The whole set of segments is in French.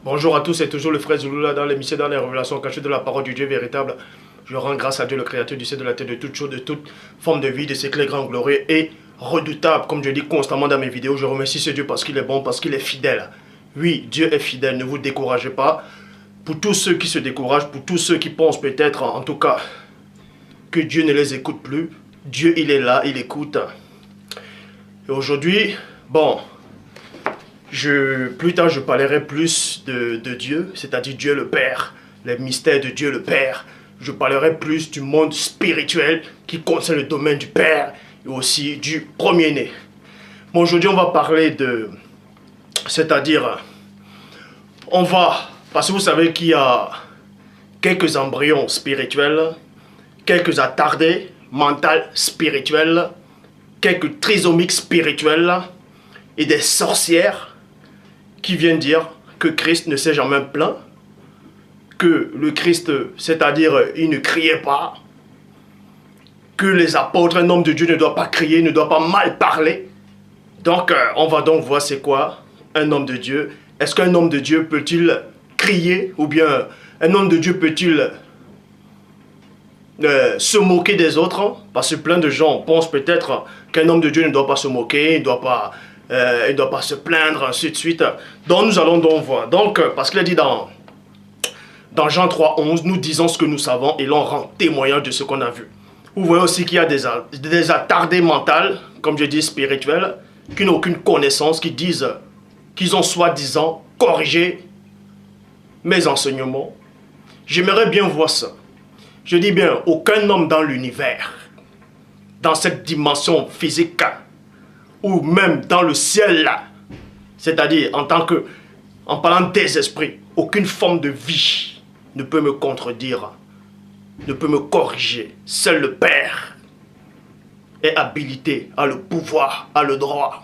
Bonjour à tous, c'est toujours le frère Zouloula dans l'émission dans les révélations cachées de la parole du Dieu véritable. Je rends grâce à Dieu, le créateur du ciel, de la terre, de toutes choses, de toute forme de vie, de ses clés grands, glorieux et redoutables. Comme je dis constamment dans mes vidéos, je remercie ce Dieu parce qu'il est bon, parce qu'il est fidèle. Oui, Dieu est fidèle, ne vous découragez pas. Pour tous ceux qui se découragent, pour tous ceux qui pensent peut-être, en tout cas, que Dieu ne les écoute plus, Dieu, il est là, il écoute. Et aujourd'hui, bon, plus tard, je parlerai plus de Dieu, c'est-à-dire Dieu le Père, les mystères de Dieu le Père. Je parlerai plus du monde spirituel qui concerne le domaine du Père et aussi du premier-né. Bon, aujourd'hui, on va parler de... C'est-à-dire, parce que vous savez qu'il y a quelques embryons spirituels, quelques attardés mentales spirituels, quelques trisomiques spirituels et des sorcières qui viennent dire que Christ ne s'est jamais plaint, que le Christ, c'est-à-dire, il ne criait pas, que les apôtres, un homme de Dieu ne doit pas crier, ne doit pas mal parler. Donc, on va donc voir c'est quoi un homme de Dieu. Est-ce qu'un homme de Dieu peut-il crier, ou bien un homme de Dieu peut-il se moquer des autres? Parce que plein de gens pensent peut-être qu'un homme de Dieu ne doit pas se moquer, il ne doit pas se plaindre, ainsi de suite. Donc nous allons donc voir. Donc, parce qu'il a dit dans Jean 3:11, nous disons ce que nous savons et l'on rend témoignage de ce qu'on a vu. Vous voyez aussi qu'il y a des attardés mentales, comme je dis spirituels, qui n'ont aucune connaissance, qui disent qu'ils ont soi-disant corrigé mes enseignements. J'aimerais bien voir ça. Je dis bien, aucun homme dans l'univers, dans cette dimension physique, ou même dans le ciel là, c'est-à-dire en parlant des esprits, aucune forme de vie ne peut me contredire, ne peut me corriger. Seul le Père est habilité, a le pouvoir, a le droit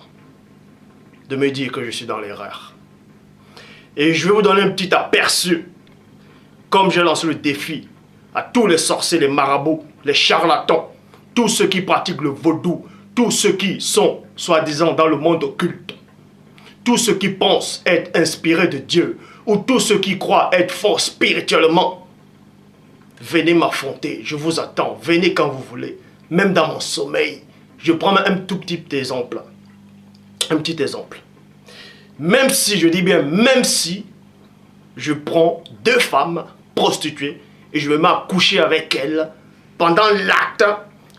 de me dire que je suis dans l'erreur. Et je vais vous donner un petit aperçu, comme j'ai lancé le défi à tous les sorciers, les marabouts, les charlatans, tous ceux qui pratiquent le vaudou, tous ceux qui sont, soi-disant, dans le monde occulte, tous ceux qui pensent être inspirés de Dieu, ou tous ceux qui croient être forts spirituellement. Venez m'affronter, je vous attends, venez quand vous voulez, même dans mon sommeil. Je prends un tout petit exemple. Un petit exemple. Même si, je dis bien, même si je prends 2 femmes prostituées et je me mets à coucher avec elles, pendant l'acte,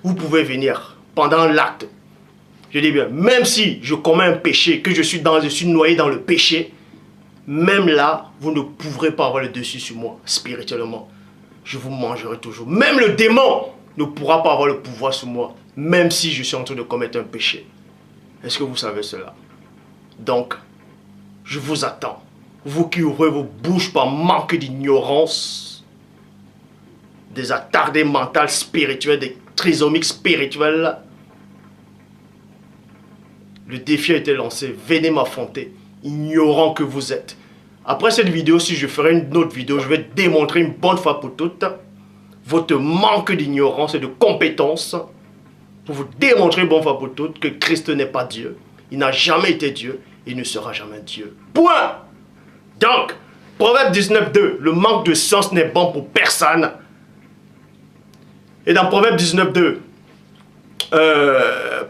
vous pouvez venir. Pendant l'acte. Je dis bien, même si je commets un péché, que je suis noyé dans le péché, même là, vous ne pourrez pas avoir le dessus sur moi, spirituellement. Je vous mangerai toujours. Même le démon ne pourra pas avoir le pouvoir sur moi, même si je suis en train de commettre un péché. Est-ce que vous savez cela? Donc, je vous attends. Vous qui ouvrez vos bouches par manque d'ignorance, des attardés mentales spirituels, des trisomiques spirituels. Le défi a été lancé. Venez m'affronter, ignorant que vous êtes. Après cette vidéo, si je ferai une autre vidéo, je vais démontrer une bonne fois pour toutes votre manque d'ignorance et de compétence, pour vous démontrer une bonne fois pour toutes que Christ n'est pas Dieu. Il n'a jamais été Dieu. Il ne sera jamais Dieu. Point. Donc, Proverbe 19:2, le manque de sens n'est bon pour personne. Et dans Proverbe 19:2,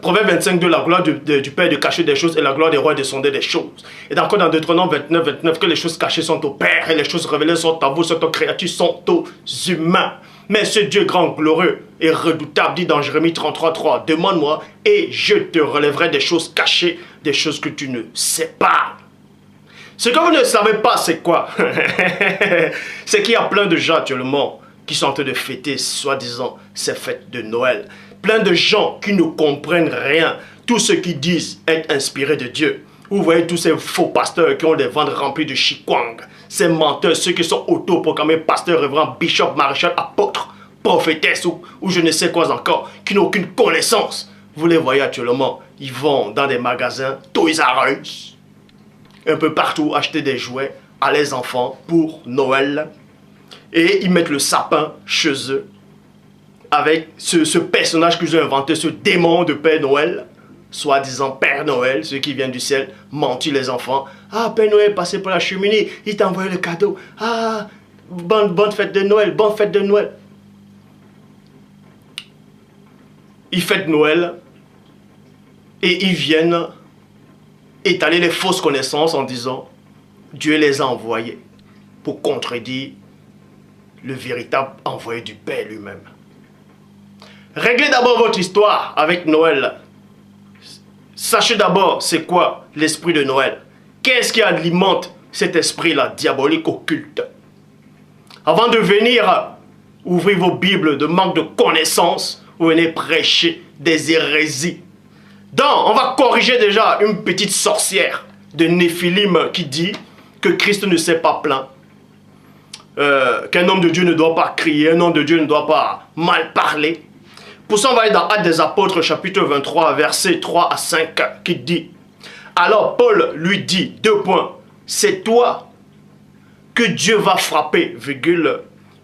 Proverbe 25:2, la gloire du Père est de cacher des choses et la gloire des rois est de sonder des choses. Et encore dans Deutéronome 29:29, que les choses cachées sont au Père et les choses révélées sont à vous, sont aux créatures, sont aux humains. Mais ce Dieu grand, glorieux et redoutable dit dans Jérémie 33:3, demande-moi et je te relèverai des choses cachées, des choses que tu ne sais pas. Ce que vous ne savez pas, c'est quoi? C'est qu'il y a plein de gens actuellement qui sont en train de fêter, soi-disant, ces fêtes de Noël. Plein de gens qui ne comprennent rien. Tous ceux qui disent être inspirés de Dieu. Vous voyez tous ces faux pasteurs qui ont des ventres remplis de chikwang. Ces menteurs, ceux qui sont autoproclamés pasteurs, révérends, bishop, maréchal, apôtres, prophétesses ou je ne sais quoi encore, qui n'ont aucune connaissance. Vous les voyez actuellement, ils vont dans des magasins, Toys R Us, un peu partout, acheter des jouets à les enfants pour Noël. Et ils mettent le sapin chez eux avec ce personnage qu'ils ont inventé, ce démon de Père Noël. soi-disant Père Noël, ceux qui viennent du ciel, mentir les enfants. Ah, Père Noël, passez par la cheminée, il t'a envoyé le cadeau. Ah, bonne fête de Noël, bonne fête de Noël. Ils fêtent Noël et ils viennent étaler les fausses connaissances en disant Dieu les a envoyés pour contredire le véritable envoyé du Père lui-même. Réglez d'abord votre histoire avec Noël. Sachez d'abord c'est quoi l'esprit de Noël. Qu'est-ce qui alimente cet esprit-là diabolique occulte? Avant de venir ouvrir vos Bibles de manque de connaissances, vous venez prêcher des hérésies. Donc, on va corriger déjà une petite sorcière de Néphilim qui dit que Christ ne s'est pas plaint, qu'un homme de Dieu ne doit pas crier, un homme de Dieu ne doit pas mal parler. Pour ça, on va aller dans Actes des Apôtres, chapitre 23, versets 3 à 5, qui dit « Alors Paul lui dit, 2 points, c'est toi que Dieu va frapper, virgule,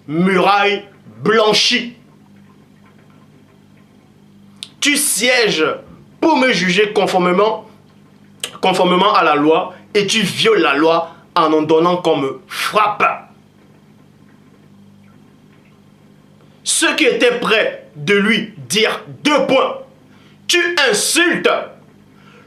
muraille blanchie. Tu sièges pour me juger conformément à la loi et tu violes la loi en donnant comme frappe. » Ceux qui étaient prêts de lui dire 2 points. Tu insultes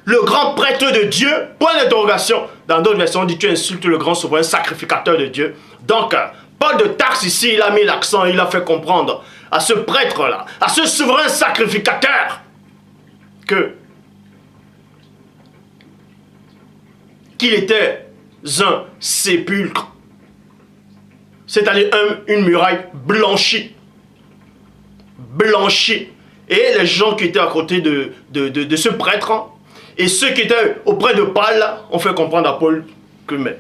le grand prêtre de Dieu, point d'interrogation. Dans d'autres versions, on dit tu insultes le grand souverain sacrificateur de Dieu. Donc, Paul de Tarse ici, il a mis l'accent, il a fait comprendre à ce prêtre-là, à ce souverain sacrificateur, qu'il était un sépulcre, c'est-à-dire une muraille blanchie. Et les gens qui étaient à côté de ce prêtre et ceux qui étaient auprès de Paul ont fait comprendre à Paul que mais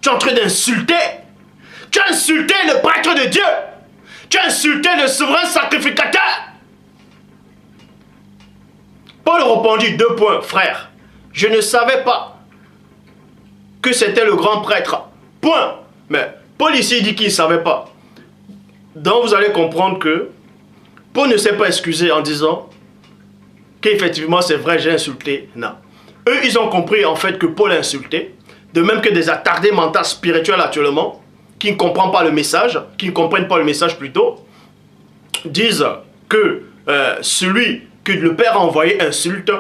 tu es en train d'insulter, tu as insulté le prêtre de Dieu, tu as insulté le souverain sacrificateur. Paul répondit 2 points, frère, je ne savais pas que c'était le grand prêtre, point. Mais Paul ici dit qu'il ne savait pas. Donc vous allez comprendre que Paul ne s'est pas excusé en disant qu'effectivement c'est vrai, j'ai insulté. Non. Eux, ils ont compris en fait que Paul a insulté. De même que des attardés mentaux spirituels actuellement, qui ne comprennent pas le message, plutôt, disent que celui que le Père a envoyé insulte,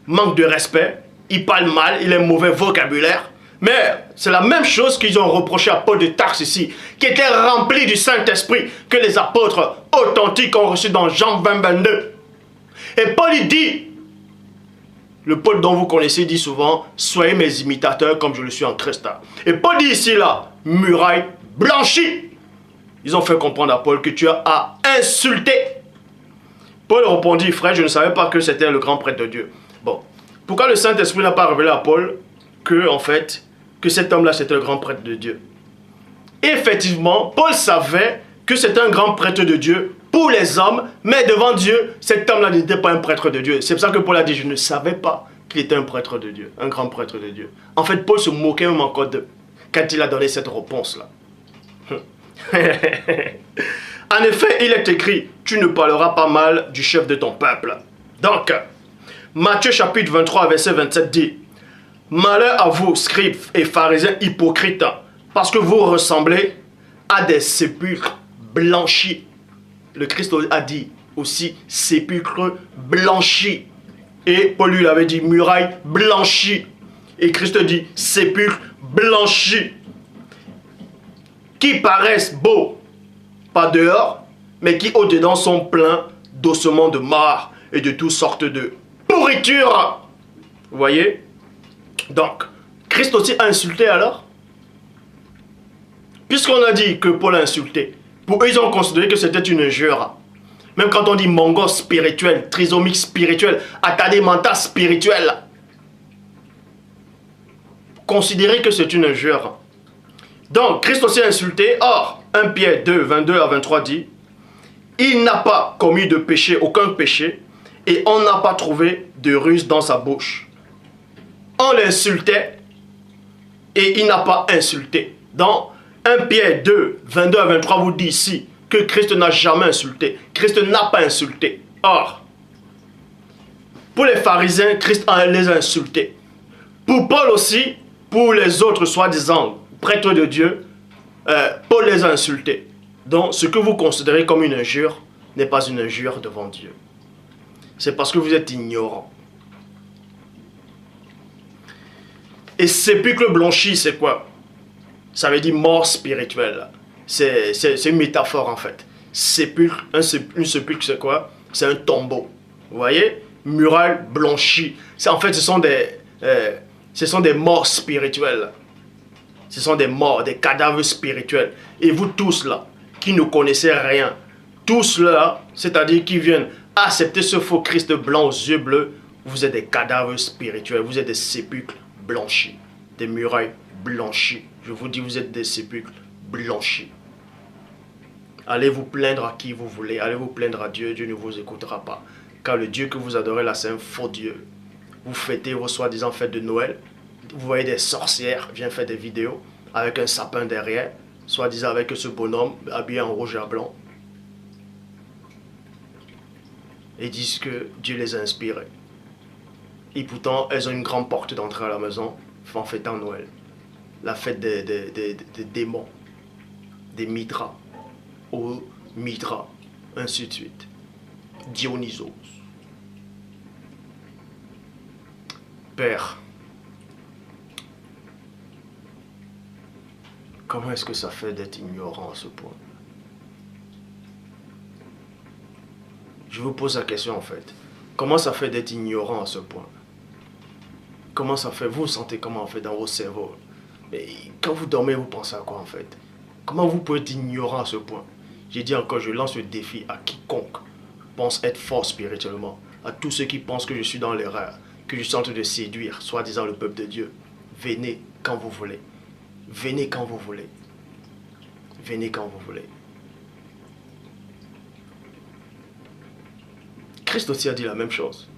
manque de respect, il parle mal, il a un mauvais vocabulaire. Mais c'est la même chose qu'ils ont reproché à Paul de Tarse ici, qui était rempli du Saint-Esprit que les apôtres authentiques ont reçu dans Jean 20, 22. Et Paul il dit, le Paul dont vous connaissez dit souvent, soyez mes imitateurs comme je le suis en Christ. Et Paul dit ici là, muraille blanchie. Ils ont fait comprendre à Paul que tu as insulté. Paul répondit, frère, je ne savais pas que c'était le grand prêtre de Dieu. Bon, pourquoi le Saint-Esprit n'a pas révélé à Paul que, en fait, que cet homme-là, c'était le grand prêtre de Dieu? Et effectivement, Paul savait que c'était un grand prêtre de Dieu pour les hommes, mais devant Dieu, cet homme-là n'était pas un prêtre de Dieu. C'est pour ça que Paul a dit, je ne savais pas qu'il était un prêtre de Dieu, un grand prêtre de Dieu. En fait, Paul se moquait même encore d'eux quand il a donné cette réponse-là. En effet, il est écrit, tu ne parleras pas mal du chef de ton peuple. Donc, Matthieu chapitre 23, verset 27 dit, malheur à vous, scribes et pharisiens hypocrites, parce que vous ressemblez à des sépulcres blanchis. Le Christ a dit aussi sépulcre blanchi. Et Paul lui avait dit muraille blanchie. Et Christ dit sépulcre blanchi. Qui paraissent beaux, pas dehors, mais qui au-dedans sont pleins d'ossements de mort et de toutes sortes de pourriture. Vous voyez? Donc, Christ aussi a insulté alors? Puisqu'on a dit que Paul a insulté, pour eux, ils ont considéré que c'était une injure. Même quand on dit mongo spirituel, trisomique spirituel, attardé mental spirituel, considérez que c'est une injure. Donc, Christ aussi a insulté. Or, 1 Pierre 2, 22 à 23 dit, il n'a pas commis de péché, aucun péché, et on n'a pas trouvé de ruse dans sa bouche. On l'insultait et il n'a pas insulté. Dans 1 Pierre 2, 22 à 23 vous dit ici que Christ n'a jamais insulté. Christ n'a pas insulté. Or, Pour les pharisiens, Christ les a insultés. Pour Paul aussi, pour les autres soi-disant prêtres de Dieu, Paul les a insultés. Donc, ce que vous considérez comme une injure n'est pas une injure devant Dieu. C'est parce que vous êtes ignorant. Et sépulcre blanchi, c'est quoi? Ça veut dire mort spirituelle. C'est une métaphore en fait. Sépulcre, une sépulcre, c'est quoi? C'est un tombeau. Vous voyez? Muraille blanchie. En fait, ce sont des morts spirituelles. Ce sont des morts, des cadavres spirituels. Et vous tous là, qui ne connaissez rien, tous là, c'est-à-dire qui viennent accepter ce faux Christ blanc aux yeux bleus, vous êtes des cadavres spirituels, vous êtes des sépulcres blanchis, des murailles blanchies. Je vous dis, vous êtes des sépulcres blanchis. Allez vous plaindre à qui vous voulez, allez vous plaindre à Dieu, Dieu ne vous écoutera pas. Car le Dieu que vous adorez là, c'est un faux Dieu. Vous fêtez vos soi-disant fêtes de Noël, vous voyez des sorcières viennent faire des vidéos avec un sapin derrière, soi-disant avec ce bonhomme habillé en rouge et en blanc. Et disent que Dieu les a inspirés. Et pourtant, elles ont une grande porte d'entrée à la maison en fêtant Noël. La fête des démons, des Mithras, ou Mithra, ainsi de suite. Dionysos. Père, comment est-ce que ça fait d'être ignorant à ce point? Je vous pose la question en fait. Comment ça fait d'être ignorant à ce point? Comment ça fait? Vous vous sentez comment en fait dans vos cerveaux? Mais quand vous dormez, vous pensez à quoi en fait? Comment vous pouvez être ignorant à ce point? J'ai dit encore, je lance le défi à quiconque pense être fort spirituellement, à tous ceux qui pensent que je suis dans l'erreur, que je suis en train de séduire, soi-disant le peuple de Dieu. Venez quand vous voulez. Venez quand vous voulez. Venez quand vous voulez. Christ aussi a dit la même chose.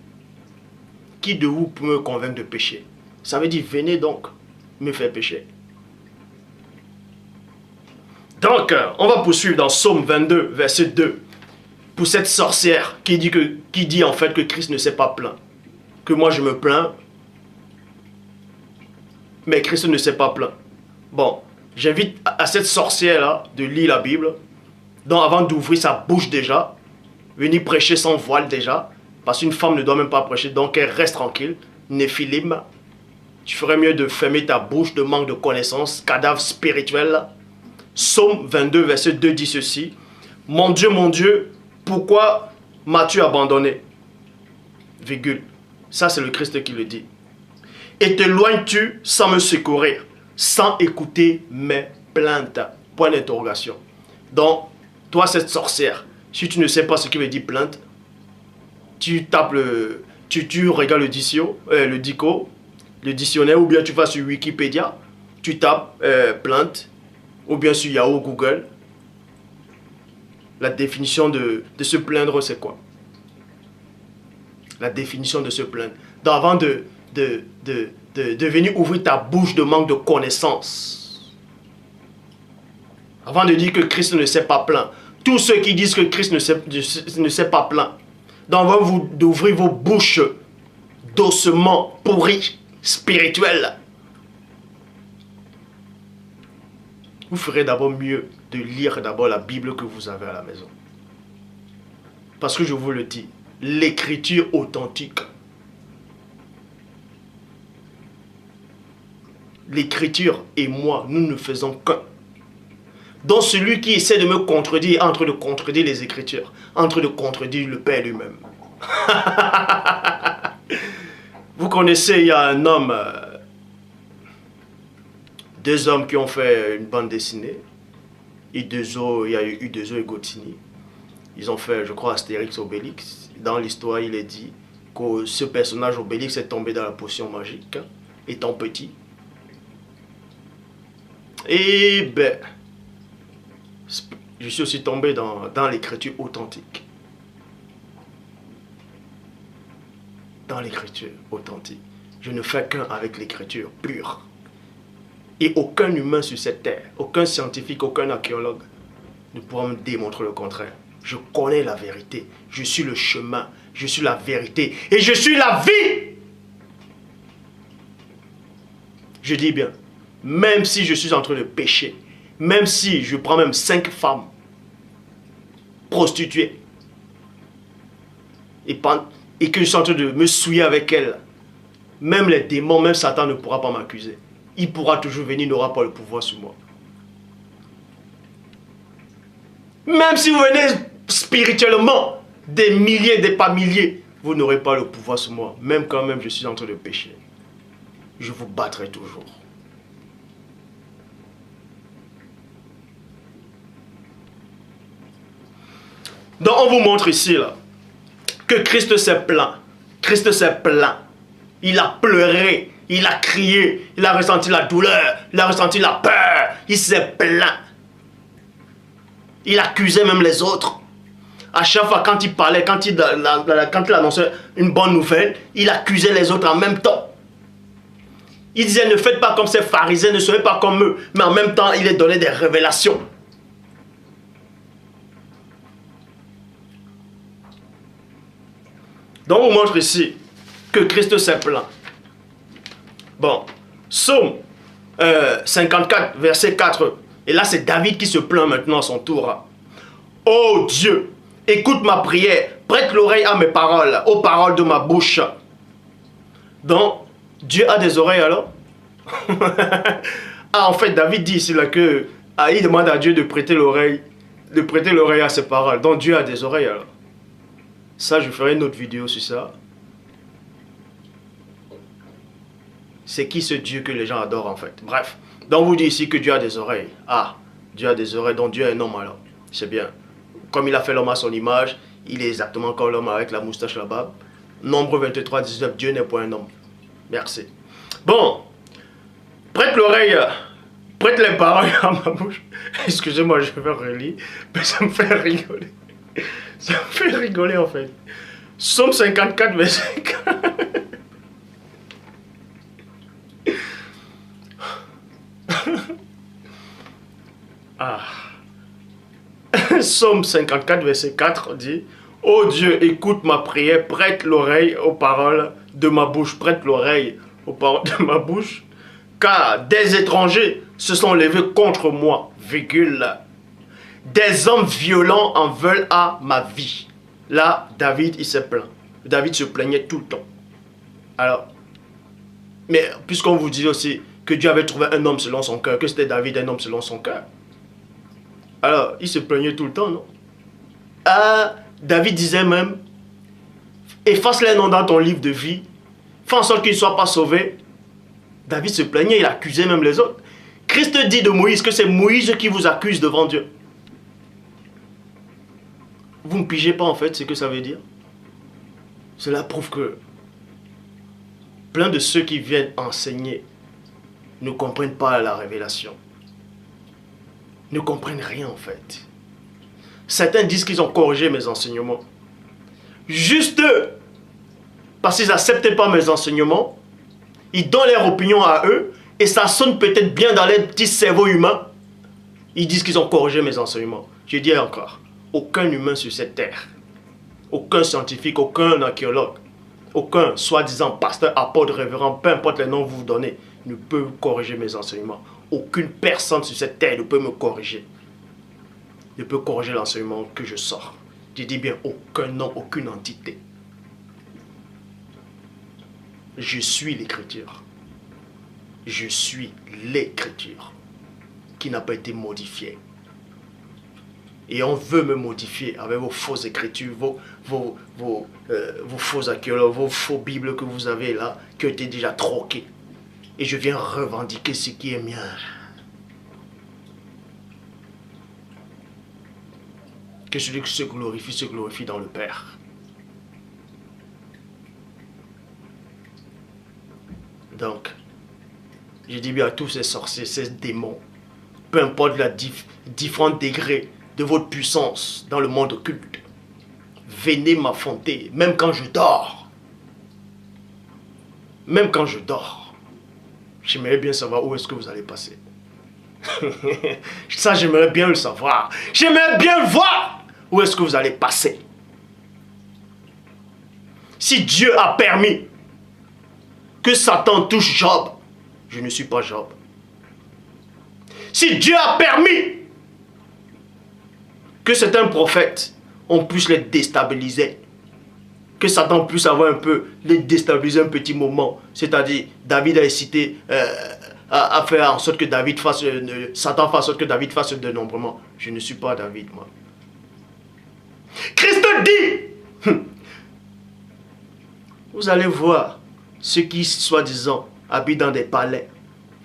Qui de vous peut me convaincre de pécher? Ça veut dire, venez donc me faire pécher. Donc, on va poursuivre dans Psaume 22, verset 2. Pour cette sorcière qui dit en fait que Christ ne s'est pas plaint. Que moi je me plains, mais Christ ne s'est pas plaint. Bon, j'invite à cette sorcière-là de lire la Bible. Donc avant d'ouvrir sa bouche déjà, venir prêcher sans voile déjà. Parce qu'une femme ne doit même pas prêcher, donc elle reste tranquille. Néphilim, tu ferais mieux de fermer ta bouche de manque de connaissances, cadavre spirituel. Psaume 22, verset 2 dit ceci. Mon Dieu, pourquoi m'as-tu abandonné? Virgule. Ça, c'est le Christ qui le dit. Et t'éloignes-tu sans me secourir, sans écouter mes plaintes? Point d'interrogation. Donc, toi, cette sorcière, si tu ne sais pas ce qui veut dire plainte, tu tapes tu regardes le dictionnaire, ou bien tu vas sur Wikipédia, tu tapes plainte, ou bien sur Yahoo, Google. La définition de se plaindre, c'est quoi? La définition de se plaindre. Donc avant de venir ouvrir ta bouche de manque de connaissances, avant de dire que Christ ne s'est pas plaint, tous ceux qui disent que Christ ne s'est pas plaint, donc avant d'ouvrir vos bouches d'ossements pourris, spirituels, vous ferez d'abord mieux de lire d'abord la Bible que vous avez à la maison. Parce que je vous le dis, l'écriture authentique, l'écriture et moi, nous ne faisons qu'un. Donc celui qui essaie de me contredire est en train de contredire les Écritures, en train de contredire le Père lui-même. Vous connaissez, il y a un homme, deux hommes qui ont fait une bande dessinée. Il y a eu Uderzo et Gotini. Ils ont fait, je crois, Astérix Obélix. Dans l'histoire, il est dit que ce personnage Obélix est tombé dans la potion magique, étant petit. Et ben, je suis aussi tombé dans l'écriture authentique. Dans l'écriture authentique. Je ne fais qu'un avec l'écriture pure. Et aucun humain sur cette terre, aucun scientifique, aucun archéologue ne pourra me démontrer le contraire. Je connais la vérité. Je suis le chemin, Je suis la vérité et je suis la vie. Je dis bien, même si je suis en train de pécher, même si je prends même 5 femmes prostituées et que je suis en train de me souiller avec elles, même les démons, même Satan ne pourra pas m'accuser. Il pourra toujours venir, il n'aura pas le pouvoir sur moi. Même si vous venez spirituellement, des milliers, des pas milliers, vous n'aurez pas le pouvoir sur moi. Même quand même je suis en train de pécher. Je vous battrai toujours. Donc on vous montre ici là, que Christ s'est plaint. Christ s'est plaint. Il a pleuré, il a crié, il a ressenti la douleur, il a ressenti la peur, il s'est plaint. Il accusait même les autres. À chaque fois quand il parlait, quand il annonçait une bonne nouvelle, il accusait les autres en même temps. Il disait, ne faites pas comme ces pharisiens, ne soyez pas comme eux. Mais en même temps, il les donnait des révélations. Donc, on vous montre ici que Christ s'est plaint. Bon, Psaume 54, verset 4. Et là, c'est David qui se plaint maintenant à son tour. Oh Dieu, écoute ma prière, prête l'oreille à mes paroles, aux paroles de ma bouche. Donc, Dieu a des oreilles alors? Ah, en fait, David dit ici là que il demande à Dieu de prêter l'oreille à ses paroles. Donc, Dieu a des oreilles alors. Ça, je ferai une autre vidéo sur ça. C'est qui ce Dieu que les gens adorent en fait? Bref. Donc, vous dit ici que Dieu a des oreilles. Ah, Dieu a des oreilles, donc Dieu est un homme alors. C'est bien. Comme il a fait l'homme à son image, il est exactement comme l'homme avec la moustache là-bas. Nombre 23, 19, Dieu n'est pas un homme. Merci. Bon, prête l'oreille, prête les paroles à ma bouche. Excusez-moi, je vais relire, mais ça me fait rigoler. Ça me fait rigoler en fait. Psaume 54, verset 4. Ah. Psaume 54, verset 4 dit: ô Dieu, écoute ma prière, prête l'oreille aux paroles de ma bouche, prête l'oreille aux paroles de ma bouche, car des étrangers se sont levés contre moi, virgule. Des hommes violents en veulent à ma vie. Là, David, il s'est plaint. David se plaignait tout le temps. Alors, mais puisqu'on vous dit aussi que Dieu avait trouvé un homme selon son cœur, que c'était David un homme selon son cœur, alors, il se plaignait tout le temps, non? Ah, David disait même, efface les noms dans ton livre de vie, fais en sorte qu'ils ne soient pas sauvés. David se plaignait, il accusait même les autres. Christ dit de Moïse que c'est Moïse qui vous accuse devant Dieu. Vous ne pigez pas en fait ce que ça veut dire? Cela prouve que plein de ceux qui viennent enseigner ne comprennent pas la révélation. Ne comprennent rien en fait. Certains disent qu'ils ont corrigé mes enseignements. Juste parce qu'ils n'acceptent pas mes enseignements, ils donnent leur opinion à eux et ça sonne peut-être bien dans les petits cerveaux humains. Ils disent qu'ils ont corrigé mes enseignements. Je dis encore, aucun humain sur cette terre, aucun scientifique, aucun archéologue, aucun soi-disant pasteur, apôtre, révérend, peu importe les noms que vous vous donnez, ne peut corriger mes enseignements. Aucune personne sur cette terre ne peut me corriger. Ne peut corriger l'enseignement que je sors. Je dis bien aucun nom, aucune entité. Je suis l'écriture. Je suis l'écriture qui n'a pas été modifiée. Et on veut me modifier avec vos fausses écritures, vos faux archéologues, vos faux bibles que vous avez là, qui ont été déjà troqués. Et je viens revendiquer ce qui est mien. Que celui qui se glorifie dans le Père. Donc, je dis bien à tous ces sorciers, ces démons, peu importe la différents degrés de votre puissance dans le monde occulte, venez m'affronter, même quand je dors. Même quand je dors. J'aimerais bien savoir où est-ce que vous allez passer. Ça, j'aimerais bien le savoir. J'aimerais bien voir où est-ce que vous allez passer. Si Dieu a permis que Satan touche Job, je ne suis pas Job. Si Dieu a permis que certains prophètes, on puisse les déstabiliser, que Satan puisse avoir un peu, les déstabiliser un petit moment, c'est-à-dire David a incité à faire en sorte que David fasse, Satan fasse en sorte que David fasse de dénombrement. Je ne suis pas David, moi. Christ dit, vous allez voir ceux qui, soi-disant, habitent dans des palais,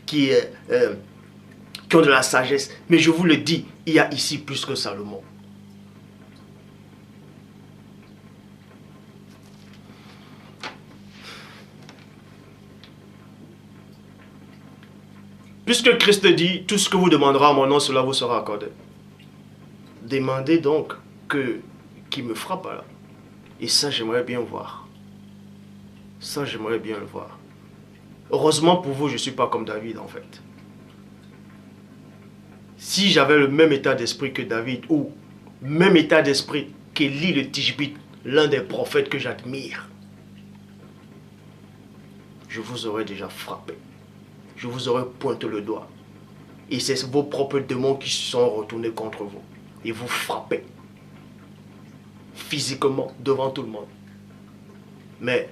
qui ont de la sagesse. Mais je vous le dis, il y a ici plus que Salomon. Puisque Christ dit, tout ce que vous demanderez à mon nom, cela vous sera accordé. Demandez donc qu'il me frappe là. Et ça, j'aimerais bien voir. Ça, j'aimerais bien le voir. Heureusement pour vous, je ne suis pas comme David en fait. Si j'avais le même état d'esprit que David, ou même état d'esprit qu'Élie le Tishbite, l'un des prophètes que j'admire, je vous aurais déjà frappé. Je vous aurais pointé le doigt. Et c'est vos propres démons qui se sont retournés contre vous. Et vous frappez. Physiquement, devant tout le monde. Mais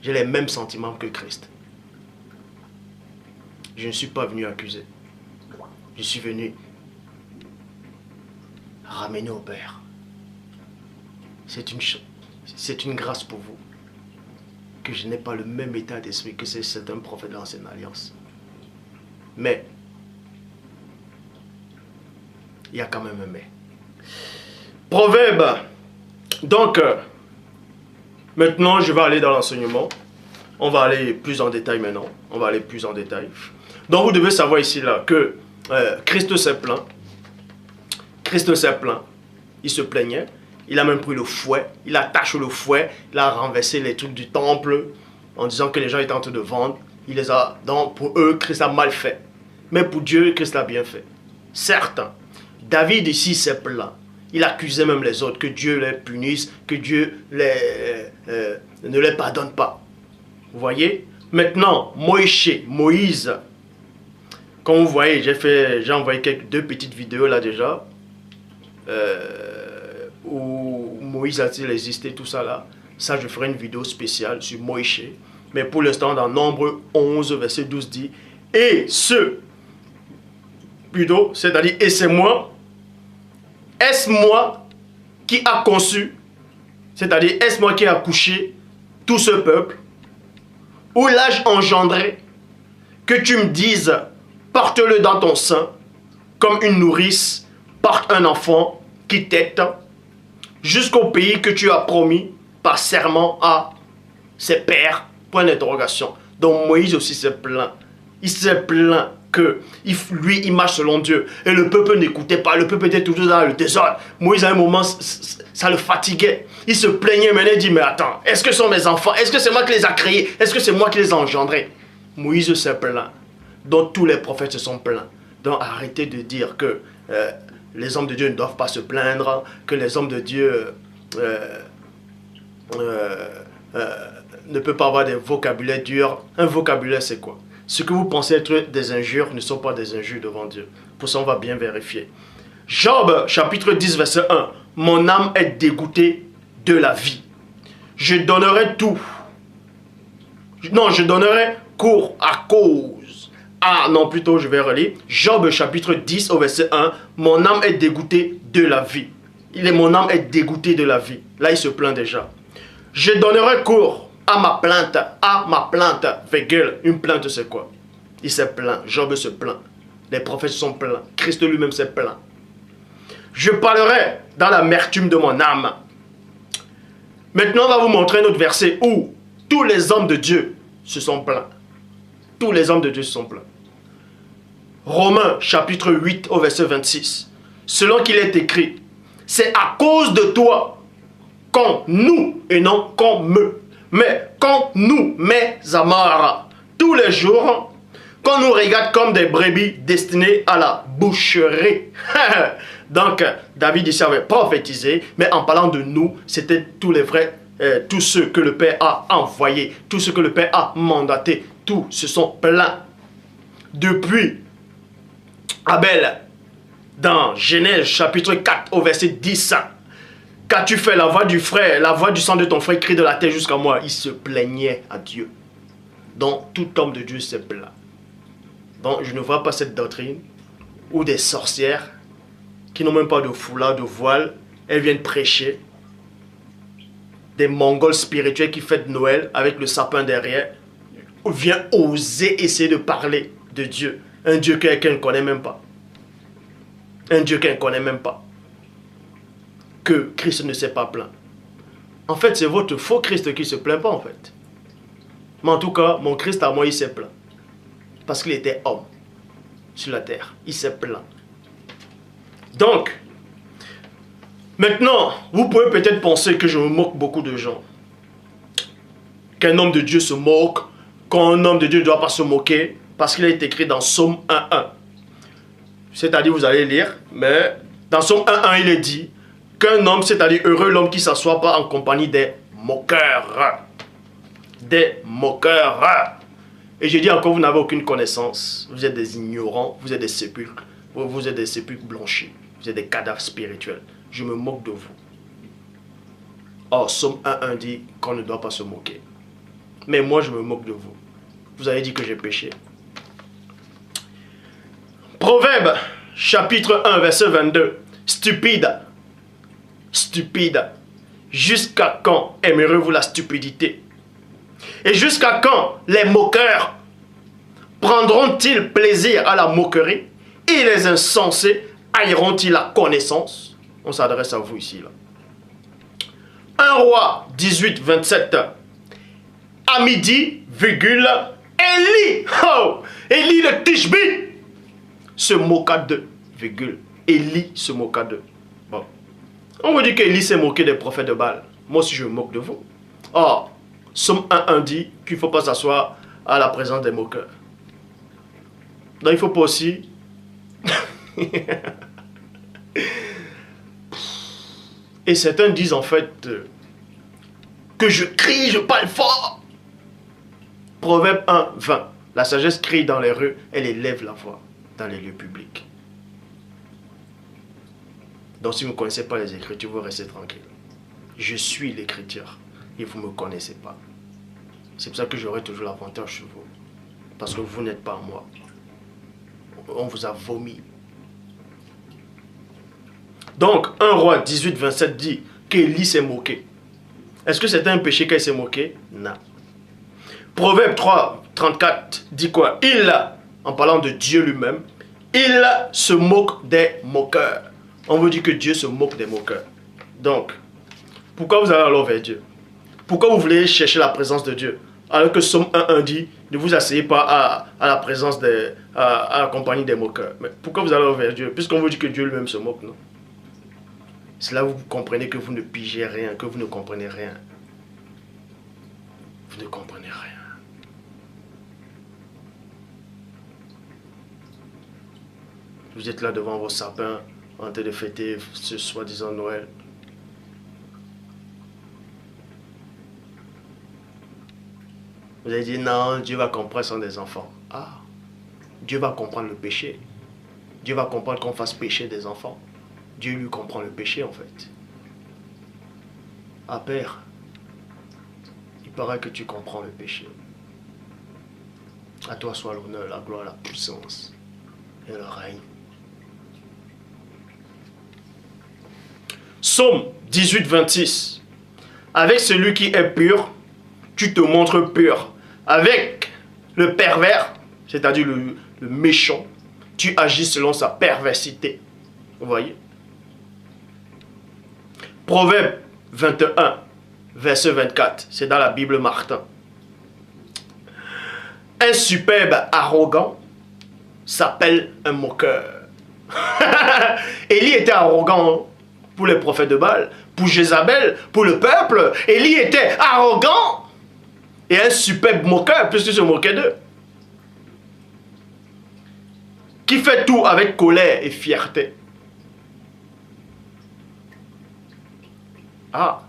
j'ai les mêmes sentiments que Christ. Je ne suis pas venu accuser. Je suis venu ramener au Père. C'est une grâce pour vous. Que je n'ai pas le même état d'esprit que certains prophètes de l'Ancienne Alliance. Mais, il y a quand même un mais. Proverbe. Donc, maintenant, je vais aller dans l'enseignement. On va aller plus en détail maintenant. On va aller plus en détail. Donc, vous devez savoir ici là que Christ s'est plaint. Christ s'est plaint. Il se plaignait. Il a même pris le fouet. Il attache le fouet. Il a renversé les trucs du temple en disant que les gens étaient en train de vendre. Il les a, donc pour eux, Christ a mal fait. Mais pour Dieu, Christ a bien fait. Certes, David ici s'est plaint. Il accusait même les autres, que Dieu les punisse, que Dieu ne les pardonne pas. Vous voyez? Maintenant, Moïse, comme vous voyez, j'ai envoyé deux petites vidéos là déjà, où Moïse a-t-il existé, tout ça là. Ça, je ferai une vidéo spéciale sur Moïse. Mais pour l'instant, dans Nombre 11, verset 12 dit, et c'est-à-dire, et c'est moi, est-ce moi qui a conçu, c'est-à-dire, est-ce moi qui a accouché tout ce peuple, ou l'ai-je engendré, que tu me dises, porte-le dans ton sein, comme une nourrice porte un enfant qui tète, jusqu'au pays que tu as promis par serment à ses pères. Point d'interrogation. Donc Moïse aussi s'est plaint. Il s'est plaint que lui, il marche selon Dieu. Et le peuple n'écoutait pas. Le peuple était toujours dans le désordre. Moïse, à un moment, ça le fatiguait. Il se plaignait. Maintenant, il dit, mais attends, est-ce que ce sont mes enfants? Est-ce que c'est moi qui les ai créés? Est-ce que c'est moi qui les ai engendrés? Moïse s'est plaint. Donc tous les prophètes se sont plaints. Donc arrêtez de dire que les hommes de Dieu ne doivent pas se plaindre, que les hommes de Dieu ne peuvent pas avoir des vocabulaires durs. Un vocabulaire, c'est quoi? Ce que vous pensez être des injures ne sont pas des injures devant Dieu. Pour ça, on va bien vérifier. Job, chapitre 10, verset 1. Mon âme est dégoûtée de la vie. Je donnerai tout. Non, je donnerai cours à cause. Ah, non, plutôt, je vais relire. Job, chapitre 10, au verset 1. Mon âme est dégoûtée de la vie. Mon âme est dégoûtée de la vie. Là, il se plaint déjà. Je donnerai cours à ma plainte, virgule. Une plainte, c'est quoi? Il s'est plaint, Job se plaint. Les prophètes sont plaints, Christ lui-même s'est plaint. Je parlerai dans l'amertume de mon âme. Maintenant, on va vous montrer un autre verset où tous les hommes de Dieu se sont plaints. Tous les hommes de Dieu se sont plaints. Romains, chapitre 8, au verset 26. Selon qu'il est écrit, c'est à cause de toi qu'on nous, et non qu'on me, mais qu'on nous met à mort tous les jours, qu'on nous regarde comme des brebis destinées à la boucherie. Donc, David ici avait prophétisé, mais en parlant de nous, c'était tous les vrais tous ceux que le Père a envoyés, tous ceux que le Père a mandatés, tous se sont plaints. Depuis Abel, dans Genèse chapitre 4 au verset 10, qu'as-tu fait? La voix du frère, la voix du sang de ton frère crie de la terre jusqu'à moi. Il se plaignait à Dieu. Donc tout homme de Dieu se plaint. Donc je ne vois pas cette doctrine où des sorcières qui n'ont même pas de foulard, de voile, elles viennent prêcher. Des Mongols spirituels qui fêtent Noël avec le sapin derrière, viennent oser essayer de parler de Dieu. Un Dieu qu'elle ne connaît même pas. Un Dieu qu'elle ne connaît même pas. Que Christ ne s'est pas plaint. En fait, c'est votre faux Christ qui ne se plaint pas en fait. Mais en tout cas, mon Christ à moi, il s'est plaint. Parce qu'il était homme sur la terre. Il s'est plaint. Donc, maintenant, vous pouvez peut-être penser que je me moque beaucoup de gens. Qu'un homme de Dieu se moque, qu'un homme de Dieu ne doit pas se moquer, parce qu'il est écrit dans Psaume 1.1. C'est-à-dire, vous allez lire, mais dans Psaume 1.1, il est dit qu'un homme, c'est-à-dire heureux l'homme qui ne s'assoit pas en compagnie des moqueurs. Des moqueurs. Et je dis encore, vous n'avez aucune connaissance. Vous êtes des ignorants, vous êtes des sépulcres. Vous êtes des sépulcres blanchis. Vous êtes des cadavres spirituels. Je me moque de vous. Or, Psaume 1.1 dit qu'on ne doit pas se moquer. Mais moi, je me moque de vous. Vous avez dit que j'ai péché. Proverbe, chapitre 1, verset 22. Stupide. Stupide. Jusqu'à quand aimerez-vous la stupidité? Et jusqu'à quand les moqueurs prendront-ils plaisir à la moquerie? Et les insensés haïront-ils la connaissance? On s'adresse à vous ici. Là. 1 Roi 18, 27. À midi, virgule, Élie, oh, Élie le Tishbi, se moqua d'eux, virgule. Élie se moqua d'eux. Bon. On vous dit qu'Élie s'est moqué des prophètes de Baal. Moi aussi, je me moque de vous. Or, Psaume 1.1 dit qu'il ne faut pas s'asseoir à la présence des moqueurs. Donc, il ne faut pas aussi... Et certains disent en fait que je crie, je parle fort. Proverbe 1, 20. La sagesse crie dans les rues, elle élève la voix dans les lieux publics. Donc si vous ne connaissez pas les Écritures, vous restez tranquille. Je suis l'Écriture et vous ne me connaissez pas. C'est pour ça que j'aurai toujours l'avantage sur vous. Parce que vous n'êtes pas moi. On vous a vomi. Donc, 1 Roi 18, 27 dit qu'Élie s'est moqué. Est-ce que c'était un péché qu'elle s'est moquée? Non. Proverbe 3, 34 dit quoi? Il, en parlant de Dieu lui-même, il se moque des moqueurs. On vous dit que Dieu se moque des moqueurs. Donc, pourquoi vous allez alors vers Dieu? Pourquoi vous voulez chercher la présence de Dieu? Alors que Psaume 1.1 dit, ne vous asseyez pas à la présence à la compagnie des moqueurs. Mais pourquoi vous allez alors vers Dieu? Puisqu'on vous dit que Dieu lui-même se moque, non? C'est là où vous comprenez que vous ne pigez rien, que vous ne comprenez rien. Vous ne comprenez rien. Vous êtes là devant vos sapins, en train de fêter ce soi-disant Noël. Vous avez dit non, Dieu va comprendre son des enfants. Ah, Dieu va comprendre le péché. Dieu va comprendre qu'on fasse pécher des enfants. Dieu lui comprend le péché en fait. Ah Père, il paraît que tu comprends le péché. À toi soit l'honneur, la gloire, la puissance et le règne. Psaume 18, 26. Avec celui qui est pur, tu te montres pur. Avec le pervers, c'est-à-dire le méchant, tu agis selon sa perversité. Vous voyez? Proverbe 21, verset 24. C'est dans la Bible Martin. Un superbe arrogant s'appelle un moqueur. Élie était arrogant pour les prophètes de Baal, pour Jézabel, pour le peuple. Élie était arrogant et un superbe moqueur, puisqu'il se moquait d'eux. Qui fait tout avec colère et fierté. Ah.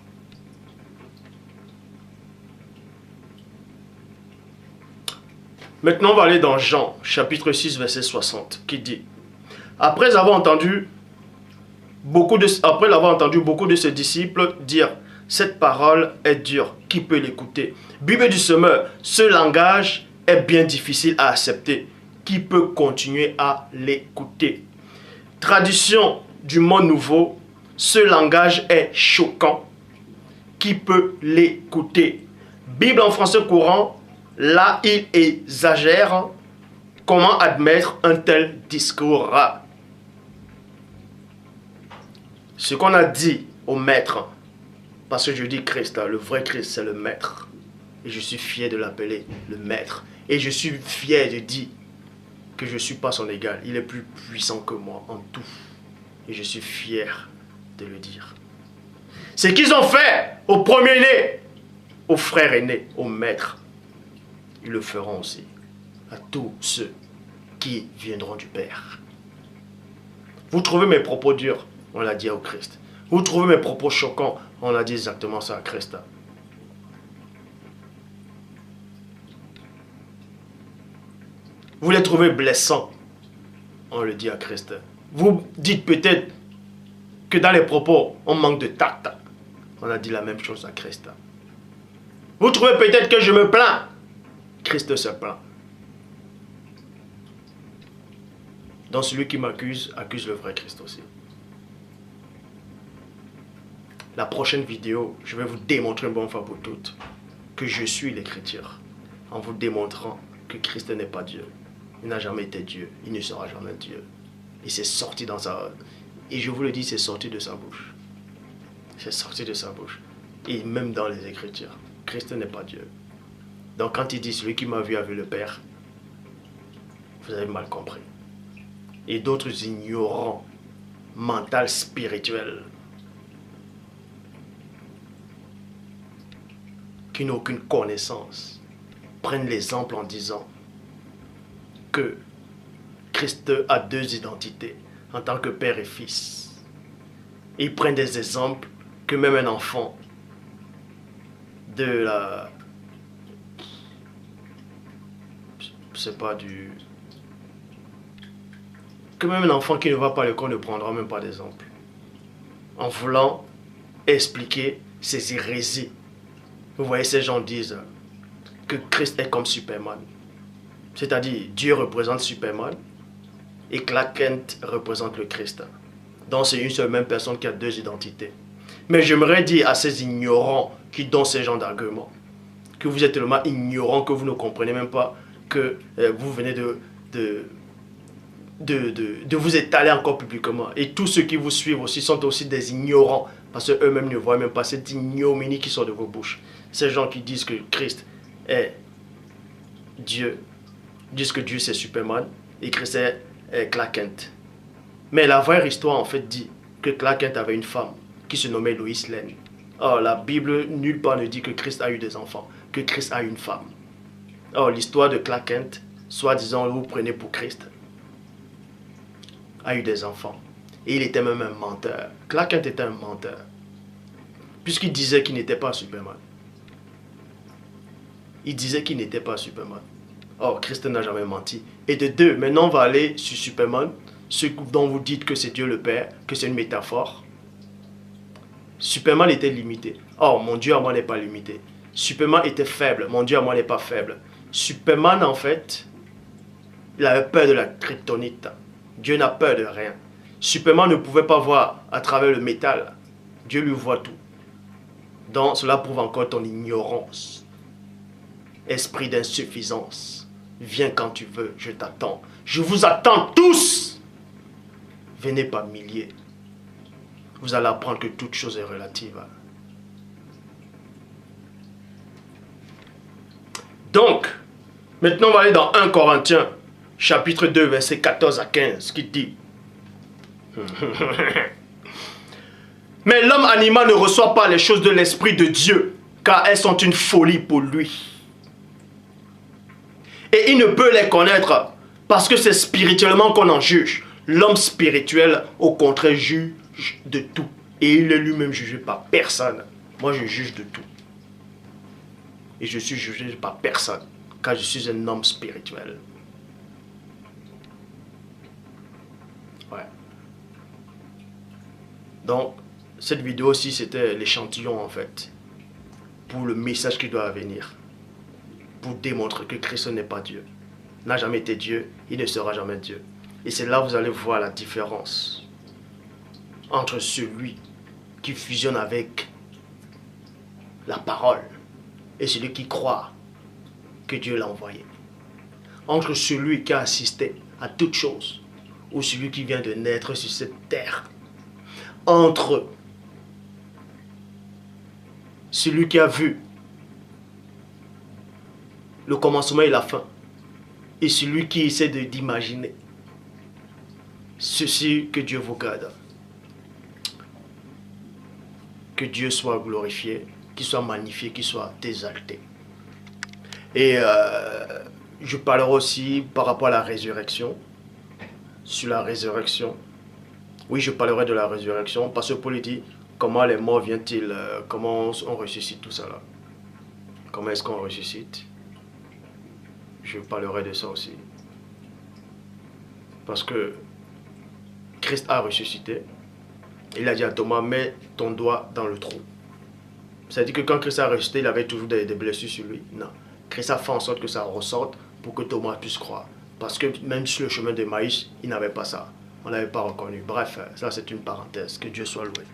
Maintenant, on va aller dans Jean, chapitre 6, verset 60, qui dit, après l'avoir entendu beaucoup de ses disciples dire, cette parole est dure, qui peut l'écouter? Bible du semeur, ce langage est bien difficile à accepter. Qui peut continuer à l'écouter? Tradition du monde nouveau, ce langage est choquant. Qui peut l'écouter? Bible en français courant, là il exagère. Comment admettre un tel discours? Ce qu'on a dit au maître, parce que je dis Christ, le vrai Christ c'est le maître. Et je suis fier de l'appeler le maître. Et je suis fier de dire que je ne suis pas son égal. Il est plus puissant que moi en tout. Et je suis fier de le dire. Ce qu'ils ont fait au premier-né, aux frères aînés, aux maîtres, ils le feront aussi à tous ceux qui viendront du Père. Vous trouvez mes propos durs? On l'a dit au Christ. Vous trouvez mes propos choquants? On l'a dit exactement ça à Christ. Vous les trouvez blessants? On le dit à Christ. Vous dites peut-être que dans les propos, on manque de tact. On a dit la même chose à Christ. Vous trouvez peut-être que je me plains? Christ se plaint. Donc celui qui m'accuse, accuse le vrai Christ aussi. La prochaine vidéo, je vais vous démontrer une bonne fois pour toutes que je suis l'écriture, en vous démontrant que Christ n'est pas Dieu. Il n'a jamais été Dieu, il ne sera jamais Dieu. Et c'est sorti dans sa... Et je vous le dis, c'est sorti de sa bouche. C'est sorti de sa bouche. Et même dans les Écritures, Christ n'est pas Dieu. Donc quand il dit, celui qui m'a vu a vu le Père, vous avez mal compris. Et d'autres ignorants, mentaux, spirituels, qui n'ont aucune connaissance, prennent l'exemple en disant que Christ a deux identités en tant que père et fils. Et ils prennent des exemples que même un enfant de la... c'est pas du... que même un enfant qui ne va pas à l'école ne prendra même pas d'exemple. En voulant expliquer ces hérésies. Vous voyez, ces gens disent que Christ est comme Superman. C'est-à-dire, Dieu représente Superman et Clark Kent représente le Christ. Donc, c'est une seule même personne qui a deux identités. Mais j'aimerais dire à ces ignorants qui donnent ces genres d'arguments que vous êtes tellement ignorants que vous ne comprenez même pas que vous venez de vous étaler encore publiquement. Et tous ceux qui vous suivent aussi sont aussi des ignorants parce qu'eux-mêmes ne voient même pas cette ignominie qui sort de vos bouches. Ces gens qui disent que Christ est Dieu, disent que Dieu c'est Superman et Christ est Clark Kent. Mais la vraie histoire en fait dit que Clark Kent avait une femme qui se nommait Lois Lane. Or la Bible nulle part ne dit que Christ a eu des enfants, que Christ a eu une femme. Or l'histoire de Clark Kent, soi-disant vous prenez pour Christ, a eu des enfants. Et il était même un menteur. Clark Kent était un menteur. Puisqu'il disait qu'il n'était pas Superman. Il disait qu'il n'était pas Superman. Or, Christ n'a jamais menti. Et de deux, maintenant on va aller sur Superman, ce dont vous dites que c'est Dieu le Père, que c'est une métaphore. Superman était limité. Or, mon Dieu à moi n'est pas limité. Superman était faible, mon Dieu à moi n'est pas faible. Superman, en fait, il avait peur de la kryptonite. Dieu n'a peur de rien. Superman ne pouvait pas voir à travers le métal. Dieu lui voit tout. Donc, cela prouve encore ton ignorance. Esprit d'insuffisance. Viens quand tu veux, je t'attends. Je vous attends tous. Venez par milliers. Vous allez apprendre que toute chose est relative. Donc, maintenant on va aller dans 1 Corinthiens, chapitre 2, versets 14 à 15, qui dit mais l'homme animal ne reçoit pas les choses de l'Esprit de Dieu, car elles sont une folie pour lui. Et il ne peut les connaître, parce que c'est spirituellement qu'on en juge. L'homme spirituel, au contraire, juge de tout. Et il est lui-même jugé par personne. Moi, je juge de tout. Et je suis jugé par personne. car je suis un homme spirituel. Ouais. Donc, cette vidéo aussi, c'était l'échantillon en fait, pour le message qui doit venir, pour démontrer que Christ n'est pas Dieu, n'a jamais été Dieu, il ne sera jamais Dieu. Et c'est là que vous allez voir la différence entre celui qui fusionne avec la parole et celui qui croit que Dieu l'a envoyé. Entre celui qui a assisté à toutes choses ou celui qui vient de naître sur cette terre. Entre celui qui a vu le commencement et la fin et celui qui essaie d'imaginer. Ceci, que Dieu vous garde. Que Dieu soit glorifié, qu'il soit magnifié, qu'il soit exalté. Et je parlerai aussi par rapport à la résurrection. Sur la résurrection. Oui, je parlerai de la résurrection. Parce que Paul dit, comment les morts viennent-ils, comment on ressuscite tout ça là. Comment est-ce qu'on ressuscite? Je parlerai de ça aussi. Parce que Christ a ressuscité. Il a dit à Thomas, mets ton doigt dans le trou. C'est-à-dire que quand Christ a ressuscité, il avait toujours des blessures sur lui. Non. Christ a fait en sorte que ça ressorte pour que Thomas puisse croire. Parce que même sur le chemin de Maïs, il n'avait pas ça. On ne l'avait pas reconnu. Bref, ça c'est une parenthèse. Que Dieu soit loué.